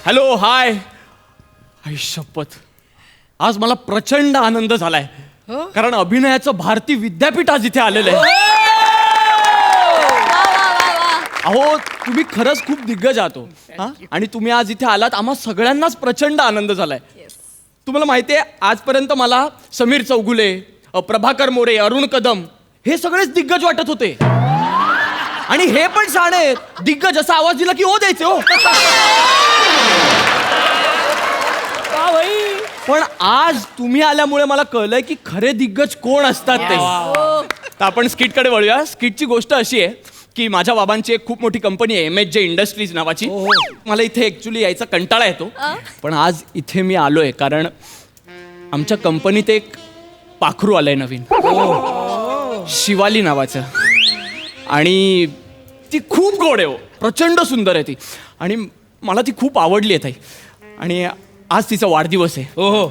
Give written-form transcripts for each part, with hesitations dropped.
Hello hi. आई शपथ, आज मला प्रचंड आनंद झालाय कारण अभिनयाचं भारती विद्यापीठ आज इथे आलेलं आहे. अहो तुम्ही खरंच खूप दिग्गज आहात हो. आणि तुम्ही आज इथे आलात, आम्हा सगळ्यांनाच प्रचंड आनंद झालाय. तुम्हाला माहिती आहे आजपर्यंत मला समीर चौगुले, प्रभाकर मोरे, अरुण कदम हे सगळेच दिग्गज वाटत होते. आणि हे पण साणे दिग्गज असा आवाज दिला की ओ द्यायचे हो. पण आज तुम्ही आल्यामुळे मला कळलंय की खरे दिग्गज कोण असतात ते. तर आपण स्किटकडे वळूया. स्किटची गोष्ट अशी आहे की माझ्या बाबांची एक खूप मोठी कंपनी आहे MHJ इंडस्ट्रीज नावाची. मला इथे ॲक्च्युली यायचा कंटाळा येतो, पण आज इथे मी आलोय कारण आमच्या कंपनीत एक पाखरू आलंय नवीन, शिवाली नावाचं. आणि ती खूप गोड आहे हो, प्रचंड सुंदर आहे ती. आणि मला ती खूप आवडली आहे ताई. आणि आज तिचा वाढदिवस आहे. हो,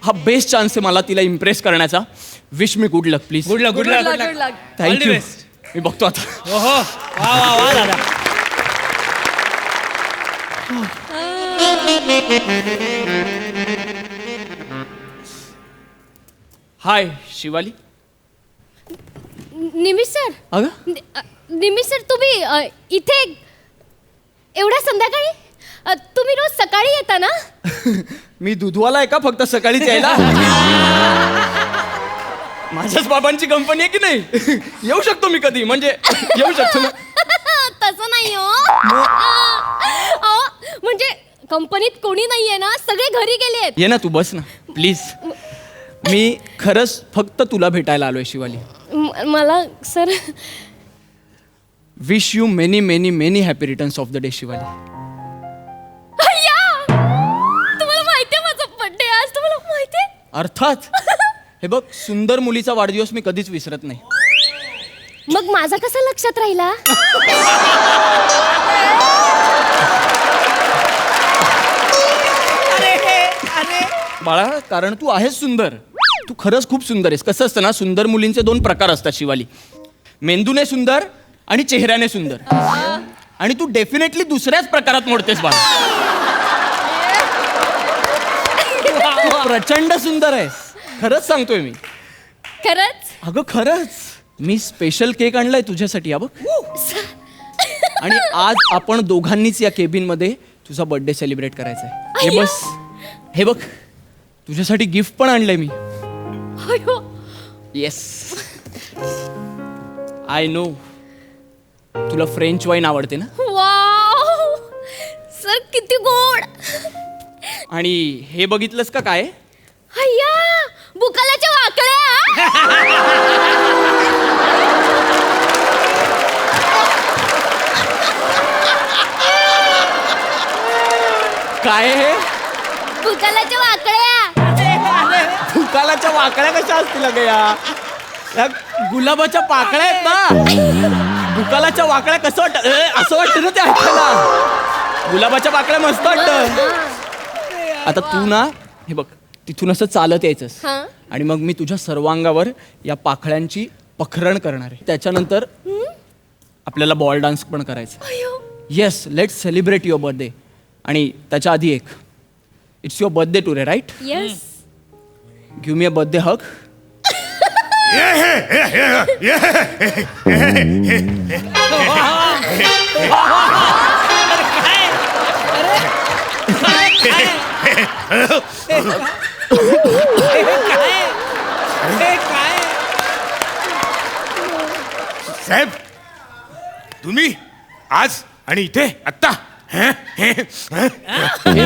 हा बेस्ट चान्स आहे मला तिला इम्प्रेस करण्याचा. Wish me good luck please. Good luck, good luck, good luck. Thank you. मी बघतो आता. ओहो, वा वा वा दादा. हाय शिवाली. निमिष सर. अगं निमिष सर, तुम्ही इथे एवढ्या संध्याकाळी? तुम्ही रोज सकाळी येता ना? मी दूधवाला आहे का फक्त सकाळीच यायला? माझ्याच बाबांची कंपनी आहे की नाही? येऊ शकतो मी कधी, म्हणजे येऊ शकतो ना. तसं नाही हो. अहो, म्हणजे कंपनीत कोणी नाहीये ना, सगळे घरी गेलेत. ये ना तू, बस ना प्लीज. मी खरंच फक्त तुला भेटायला आलोय शिवाली. मला sir wish you many many many happy returns of the day Shivali. तुम्हाला माहितीये माझा बर्थडे आज? तुम्हाला माहितीये? अर्थात. हे बघ, सुंदर मुलीचा वाढदिवस मी कधीच विसरत नाही. मग माझा कसा लक्षात राहिला? बाळा, कारण तू आहेस सुंदर. तू खरंच खूप सुंदर आहेस. कसं असतं ना, सुंदर मुलींचे 2 प्रकार असतात शिवाली. मेंदूने सुंदर आणि चेहऱ्याने सुंदर. आणि तू डेफिनेटली दुसऱ्याच प्रकारात मोडतेस बाळा. प्रचंड सुंदर आहेस, खरंच सांगतोय मी. खरंच? अगं खरंच. मी स्पेशल केक आणलाय तुझ्यासाठी. हा बघ. आणि आज आपण दोघांनीच या केबिन मध्ये तुझा बर्थडे सेलिब्रेट करायचा आहे. हे बस, हे बघ, तुझ्यासाठी गिफ्ट पण आणलंय मी. येस, आय नो तुला फ्रेंच वाईन आवडते ना. वाव सर, किती गोड. आणि हे बघितलंस का काय? अय्या, बुकालाच्या वाकड्या. काय हे? बुकालाच्या वाकड्या. फुकालाच्या वाकड्या कशा असतील अगं या गुलाबाच्या पाकळ्या आहेत ना. बुकालाच्या वाकड्या कसं वाटत? असं वाटतं ना ते ऐकायला. गुलाबाच्या पाकळ्या मस्त वाटत. आता तू ना, हे बघ, तिथून असं चालत यायचंस आणि मग मी तुझ्या सर्वांगावर या पाखळ्यांची पखरण करणार आहे. त्याच्यानंतर आपल्याला बॉल डान्स पण करायचा. Yes, let's celebrate your birthday. आणि त्याच्या आधी एक, it's your birthday today right? Yes. Give me a birthday hug. साहेब, तुम्ही आज आणि इथे आत्ता? हे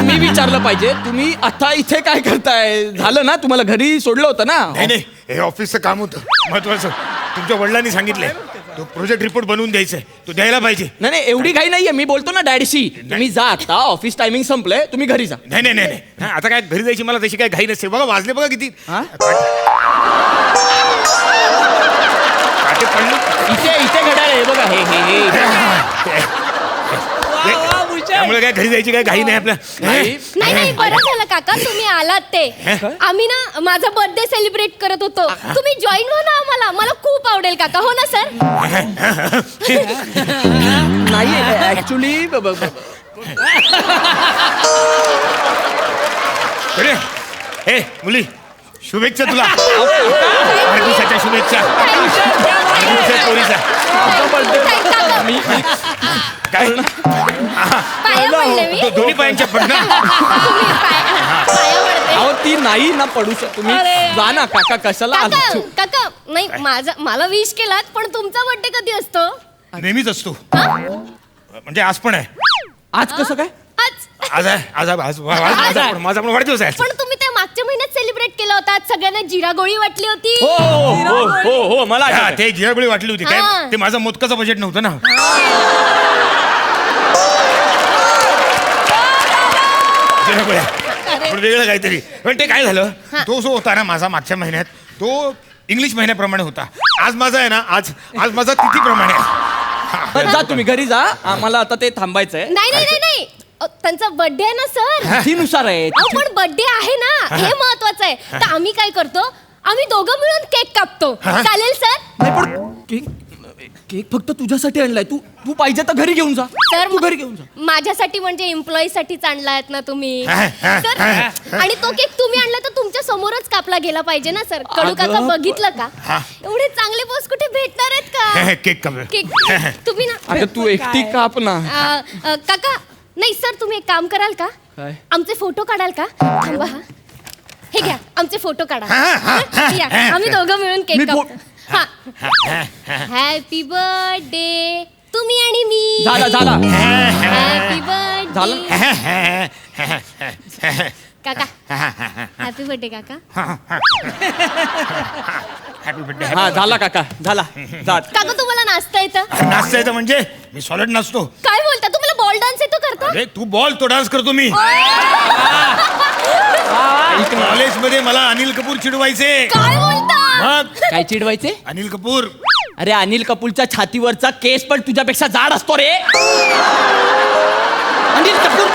मी विचारलं पाहिजे. तुम्ही आता इथे काय करताय? झालं ना, तुम्हाला घरी सोडलं होतं ना. नाही नाही, हे ऑफिसचं काम होतं महत्वाचं. तुमच्या वडिलांनी सांगितलंय तो प्रोजेक्ट रिपोर्ट बनवून द्यायचा आहे, तो द्यायला पाहिजे. नाही नाही, एवढी घाई नाहीये. मी बोलतो ना डॅडशी, तुम्ही जा आता, ऑफिस टायमिंग संपलंय, तुम्ही घरी जा. नाही नाही नाही नाही, आता काय घरी जायची मला तशी काय घाई नसते. बघा वाजले बघा किती. काटे पडले. इथे इथे घड्याळ आहे बघा. हे हे हे त्यामुळे काय घरी जायची काय घाई नाही आपल्या. नाही. नाही नाही, बरं झालं काका तुम्ही आलात ते. आम्ही ना माझा बर्थडे सेलिब्रेट करत होतो. तुम्ही जॉईन व्हा ना आम्हाला. मला खूप आवडेल काका. हो ना सर? नाही ऍक्च्युली अरे ए मुली शुभेच्छा तुला वाढदिवसाच्या शुभेच्छा वाढदिवसाच्या पोरीचा काय पाया पडले मी दोन्ही पायांच्या पण ना पाया पडते अहो ती नाही ना पडू शकत तुम्ही अरे. जा ना काका कशाला काका काका नाही मला विश केलात पण तुमचा बर्थडे कधी असतो नेहमीच असतो हा? म्हणजे आज पण आहे आज कसं काय आज आज आहे माझा पण वाढदिवस आहे पण तुम्ही ते मागच्या महिन्यात सेलिब्रेट केला होता सगळ्यांना जिरा गोळी वाटली होती हो हो हो हो मला हा, आठवतंय. ते जिरागोळी वाटली होती हा. काय ते माझं मोदकाचं बजेट नव्हतं ना जिरागोळ्या पण वेगळं काहीतरी पण ते काय झालं तो जो होता ना माझा मागच्या महिन्यात तो इंग्लिश महिन्याप्रमाणे होता आज माझा आहे ना आज माझा तिथीप्रमाणे आहे. बरं, जा तुम्ही घरी जा आम्हाला आता ते थांबायचंय नाही नाही नाही नाही त्यांचा बर्थडे आहे ना सर तिथीनुसार आहे अहो पण बर्थडे आहे ना हे महत्वाचं आहे तर आम्ही काय करतो आम्ही दोघं मिळून केक कापतो चालेल सर नाही पण केक केक फक्त तुझ्यासाठी आणलाय तू तू पाहिजे तर घरी घेऊन जा सर तू घरी घेऊन जा माझ्यासाठी म्हणजे एम्प्लॉई साठीच आणलायत ना तुम्ही हा, हा, सर हा, आणि तो केक तुम्ही आणला तर तुमच्या समोरच कापला गेला पाहिजे ना सर कडू काका अगं, बघितलं का हा. एवढे चांगले पोस्ट कुठे भेटणार आहेत का केक कमी केक तुम्ही ना अगं तू एकटी काप ना काका नाही सर तुम्ही एक काम कराल का काय? आमचे फोटो काढाल का थांबा हा हे घ्या आमचे फोटो काढा या, आम्ही दोघं मिळून मी केक फो- कापतो हॅपी बर्थडे तुम्ही आणि मी झाला हॅपी झालं? बर्थडे काका हॅपी बर्थडे काका हॅपी बर्थडे हा झाला काका झाला जा काका तुम्हाला नाचता येतं नाचता येतं म्हणजे मी सॉलिड नाचतो काय बोलता तुम्हाला बॉल डान्स येतो करता अरे तू बॉल तो डान्स करतो मी कॉलेजमध्ये मला अनिल कपूर चिडवायचे काय बोलता मग काय चिडवायचे अनिल कपूर अरे अनिल कपूरच्या छातीवरचा केस पण तुझ्यापेक्षा जाड असतो रे अनिल कपूर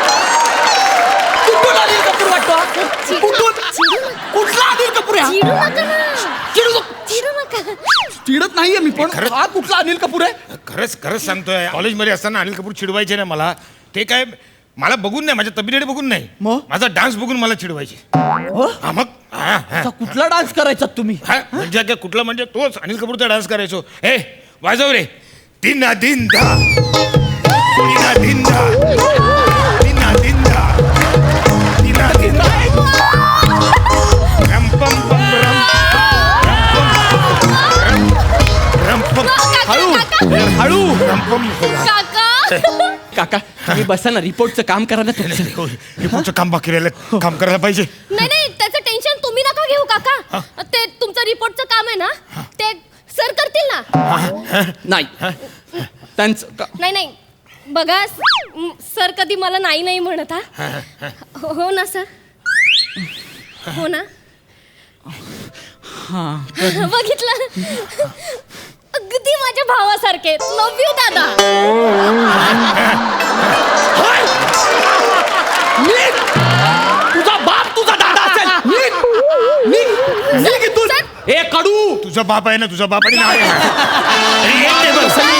कुठून अनिल कपूर वाटतो हा? कुठून कुठला अनिल कपूर आहे चिडू हा? नका ना चिडू नको. चिडू नका चिडत नाहीये मी पण खरंच- हा कुठला अनिल कपूर आहे खरंच सांगतोय कॉलेजमध्ये असताना अनिल कपूर चिडवायचे ना मला ते काय मला बघून नाही माझ्या तब्येतीकडे बघून नाही मग? माझा डान्स बघून मला चिडवायचे हो? हा, मग हा, हा. आता कुठला डान्स करायचा तुम्ही हा, म्हणजे काय कुठला म्हणजे तोच अनिल कपूरचा डान्स करायचो हे वाजव रे दिना दिन दा दिना दिन दा दिना दिन दा दिना दिन दा रम पम पम रम पम हळू हळू रम पम काका काका तुम्ही बसा ना रिपोर्टचं काम करा ना तुमचं हे पुढचं काम बाकी राहिलं काम करायला पाहिजे नाही नाही त्याचं टेन्शन तुम्ही नका घेऊ काका ते तुमचं रिपोर्टचं काम आहे ना ते सर करतील ना नाही त्यांचं नाही नाही बघा सर कधी मला नाही नाही म्हणत हा हो ना सर हो ना बघितलं अगदी माझ्या भावासारखे लव्ह यू दादा तुझा बाप तुझा दादा असेल निघ इथून. ए कडू तुझा बाप आहे ना तुझा बाप आणि नाही आहे. अरे, एक टेबल. चल,